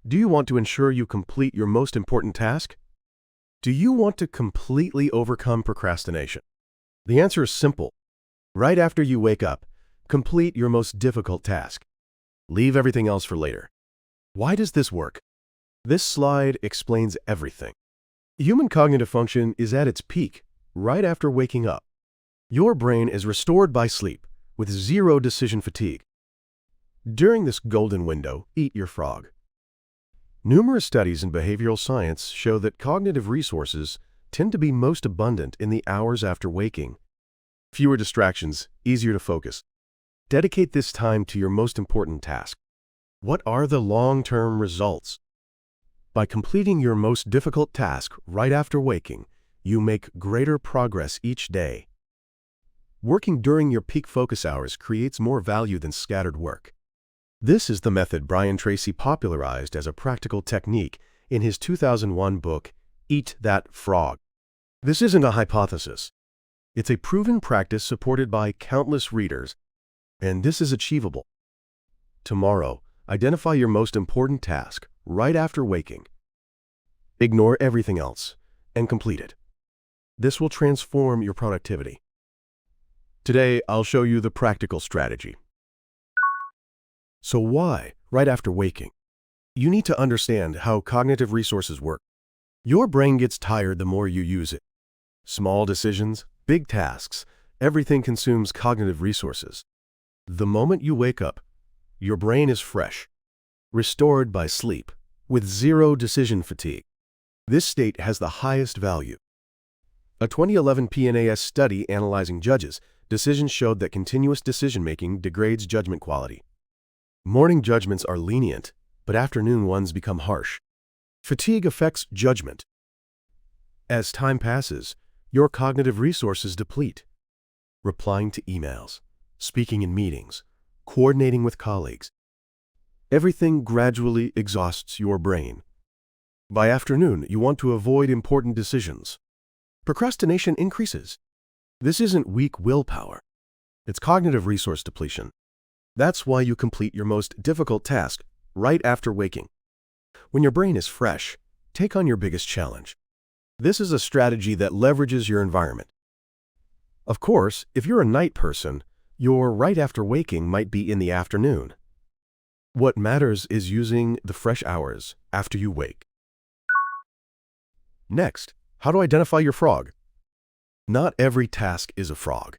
Do you want to ensure you complete your most important task? Do you want to completely overcome procrastination? The answer is simple. Right after you wake up, complete your most difficult task. Leave everything else for later. Why does this work? This slide explains everything. Human cognitive function is at its peak right after waking up. Your brain is restored by sleep with zero decision fatigue. During this golden window, eat your frog. Numerous studies in behavioral science show that cognitive resources tend to be most abundant in the hours after waking. Fewer distractions, easier to focus. Dedicate this time to your most important task. What are the long-term results? By completing your most difficult task right after waking, you make greater progress each day. Working during your peak focus hours creates more value than scattered work. This is the method Brian Tracy popularized as a practical technique in his 2001 book, Eat That Frog. This isn't a hypothesis. It's a proven practice supported by countless readers, and this is achievable. Tomorrow, identify your most important task right after waking. Ignore everything else and complete it. This will transform your productivity. Today, I'll show you the practical strategy. So why, right after waking? You need to understand how cognitive resources work. Your brain gets tired the more you use it. Small decisions, big tasks, everything consumes cognitive resources. The moment you wake up, your brain is fresh, restored by sleep, with zero decision fatigue. This state has the highest value. A 2011 PNAS study analyzing judges' decisions showed that continuous decision-making degrades judgment quality. Morning judgments are lenient, but afternoon ones become harsh. Fatigue affects judgment. As time passes, your cognitive resources deplete. Replying to emails, speaking in meetings, coordinating with colleagues. Everything gradually exhausts your brain. By afternoon, you want to avoid important decisions. Procrastination increases. This isn't weak willpower. It's cognitive resource depletion. That's why you complete your most difficult task right after waking. When your brain is fresh, take on your biggest challenge. This is a strategy that leverages your environment. Of course, if you're a night person, your right after waking might be in the afternoon. What matters is using the fresh hours after you wake. Next, how to identify your frog. Not every task is a frog.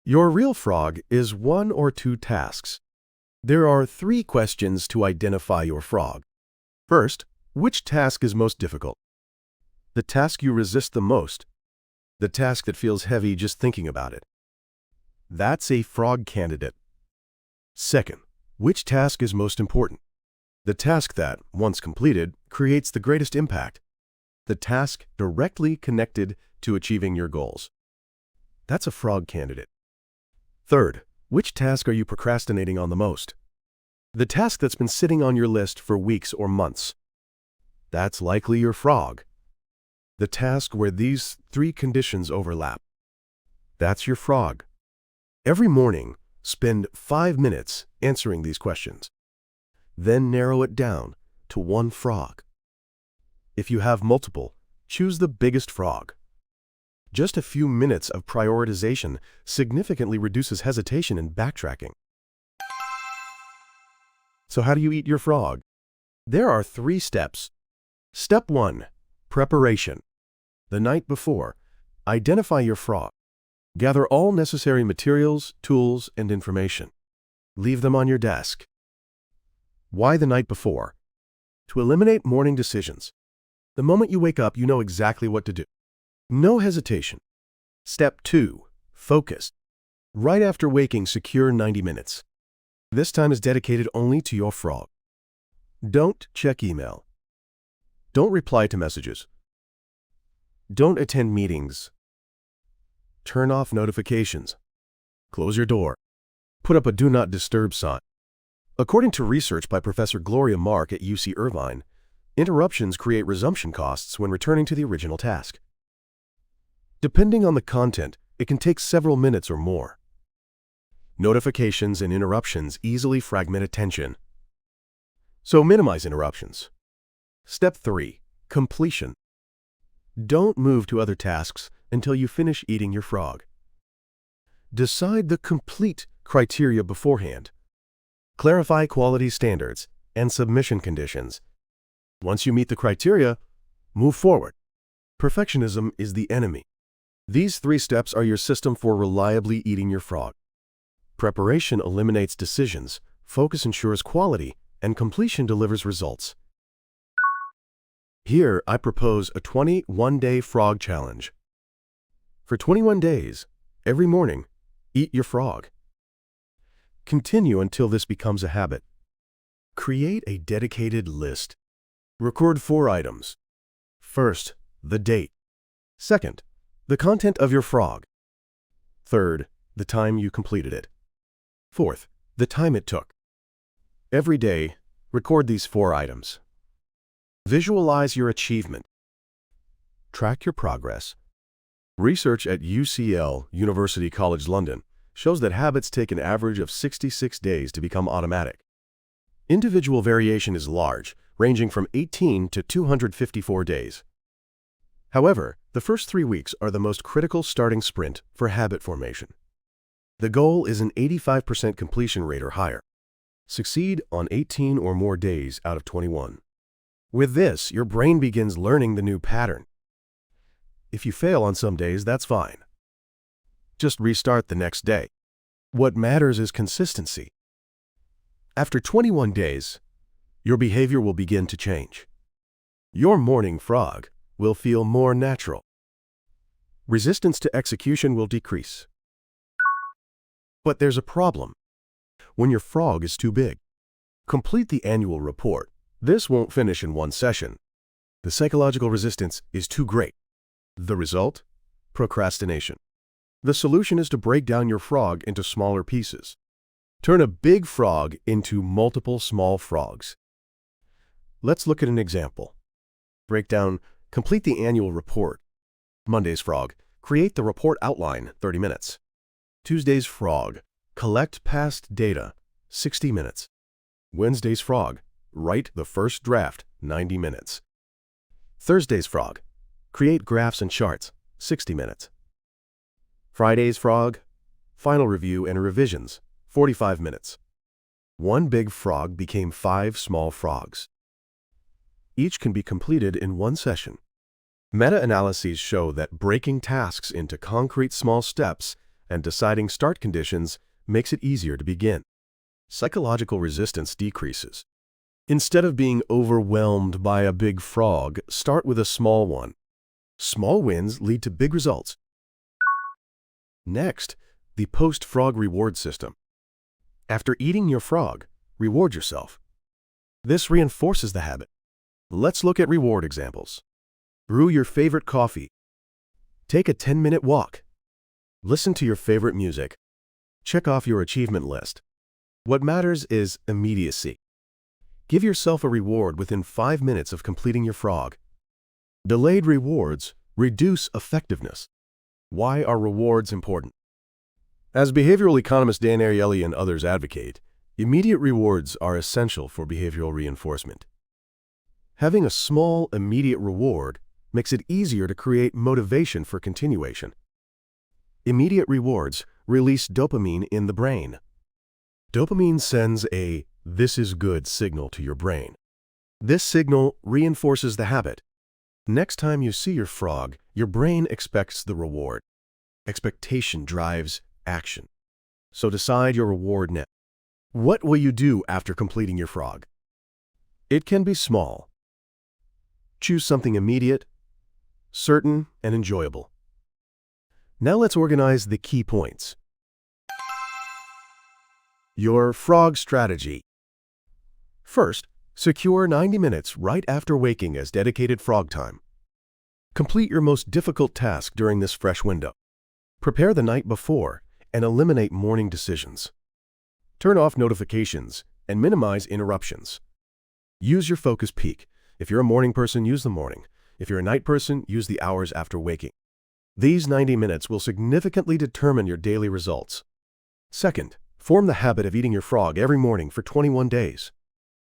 Your real frog is one or two tasks. There are 3 questions to identify your frog. First, which task is most difficult? The task you resist the most. The task that feels heavy just thinking about it. That's a frog candidate. Second, which task is most important? The task that, once completed, creates the greatest impact. The task directly connected to achieving your goals. That's a frog candidate. Third, which task are you procrastinating on the most? The task that's been sitting on your list for weeks or months. That's likely your frog. The task where these 3 conditions overlap. That's your frog. Every morning, spend 5 minutes answering these questions. Then narrow it down to one frog. If you have multiple, choose the biggest frog. Just a few minutes of prioritization significantly reduces hesitation and backtracking. So how do you eat your frog? There are 3 steps. Step 1. Preparation. The night before, identify your frog. Gather all necessary materials, tools, and information. Leave them on your desk. Why the night before? To eliminate morning decisions. The moment you wake up, you know exactly what to do. No hesitation. Step 2. Focus. Right after waking, secure 90 minutes. This time is dedicated only to your frog. Don't check email. Don't reply to messages. Don't attend meetings. Turn off notifications. Close your door. Put up a Do Not Disturb sign. According to research by Professor Gloria Mark at UC Irvine, interruptions create resumption costs when returning to the original task. Depending on the content, it can take several minutes or more. Notifications and interruptions easily fragment attention. So minimize interruptions. Step 3. Completion. Don't move to other tasks until you finish eating your frog. Decide the complete criteria beforehand. Clarify quality standards and submission conditions. Once you meet the criteria, move forward. Perfectionism is the enemy. These 3 steps are your system for reliably eating your frog. Preparation eliminates decisions, focus ensures quality, and completion delivers results. Here, I propose a 21-day frog challenge. For 21 days, every morning, eat your frog. Continue until this becomes a habit. Create a dedicated list. Record 4 items. First, the date. Second, the content of your frog. Third, the time you completed it. Fourth, the time it took. Every day, record these 4 items. Visualize your achievement. Track your progress. Research at UCL, University College London, shows that habits take an average of 66 days to become automatic. Individual variation is large, ranging from 18 to 254 days. However, the first 3 weeks are the most critical starting sprint for habit formation. The goal is an 85% completion rate or higher. Succeed on 18 or more days out of 21. With this, your brain begins learning the new pattern. If you fail on some days, that's fine. Just restart the next day. What matters is consistency. After 21 days, your behavior will begin to change. Your morning frog will feel more natural. Resistance to execution will decrease. But there's a problem. When your frog is too big, complete the annual report. This won't finish in one session. The psychological resistance is too great. The result? Procrastination. The solution is to break down your frog into smaller pieces. Turn a big frog into multiple small frogs. Let's look at an example. Breakdown: complete the annual report. Monday's frog: create the report outline, 30 minutes. Tuesday's frog: collect past data, 60 minutes. Wednesday's frog: write the first draft, 90 minutes. Thursday's frog: create graphs and charts, 60 minutes. Friday's frog: final review and revisions, 45 minutes. One big frog became 5 small frogs. Each can be completed in one session. Meta-analyses show that breaking tasks into concrete small steps and deciding start conditions makes it easier to begin. Psychological resistance decreases. Instead of being overwhelmed by a big frog, start with a small one. Small wins lead to big results. Next, the post-frog reward system. After eating your frog, reward yourself. This reinforces the habit. Let's look at reward examples. Brew your favorite coffee. Take a 10-minute walk. Listen to your favorite music. Check off your achievement list. What matters is immediacy. Give yourself a reward within 5 minutes of completing your frog. Delayed rewards reduce effectiveness. Why are rewards important? As behavioral economist Dan Ariely and others advocate, immediate rewards are essential for behavioral reinforcement. Having a small, immediate reward makes it easier to create motivation for continuation. Immediate rewards release dopamine in the brain. Dopamine sends a "this is good" signal to your brain. This signal reinforces the habit. Next time you see your frog, your brain expects the reward. Expectation drives action. So decide your reward now. What will you do after completing your frog? It can be small. Choose something immediate, certain, and enjoyable. Now let's organize the key points. Your frog strategy. First, secure 90 minutes right after waking as dedicated frog time. Complete your most difficult task during this fresh window. Prepare the night before and eliminate morning decisions. Turn off notifications and minimize interruptions. Use your focus peak. If you're a morning person, use the morning. If you're a night person, use the hours after waking. These 90 minutes will significantly determine your daily results. Second, form the habit of eating your frog every morning for 21 days.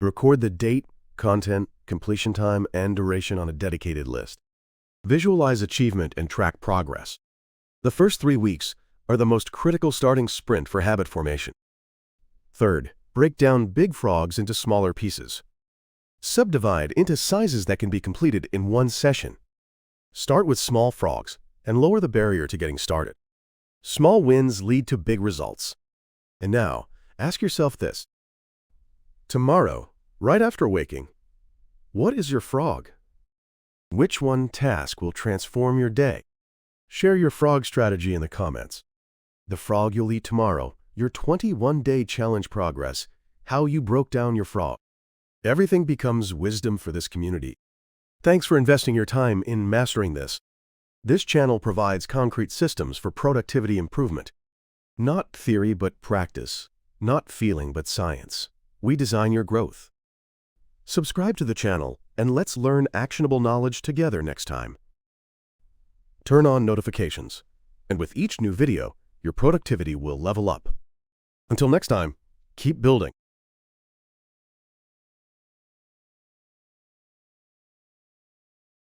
Record the date, content, completion time, and duration on a dedicated list. Visualize achievement and track progress. The first 3 weeks are the most critical starting sprint for habit formation. Third, break down big frogs into smaller pieces. Subdivide into sizes that can be completed in one session. Start with small frogs and lower the barrier to getting started. Small wins lead to big results. And now, ask yourself this. Tomorrow, right after waking, what is your frog? Which one task will transform your day? Share your frog strategy in the comments. The frog you'll eat tomorrow, your 21-day challenge progress, how you broke down your frog. Everything becomes wisdom for this community. Thanks for investing your time in mastering this. This channel provides concrete systems for productivity improvement. Not theory but practice, not feeling but science. We design your growth. Subscribe to the channel and let's learn actionable knowledge together next time. Turn on notifications, and with each new video, your productivity will level up. Until next time, keep building.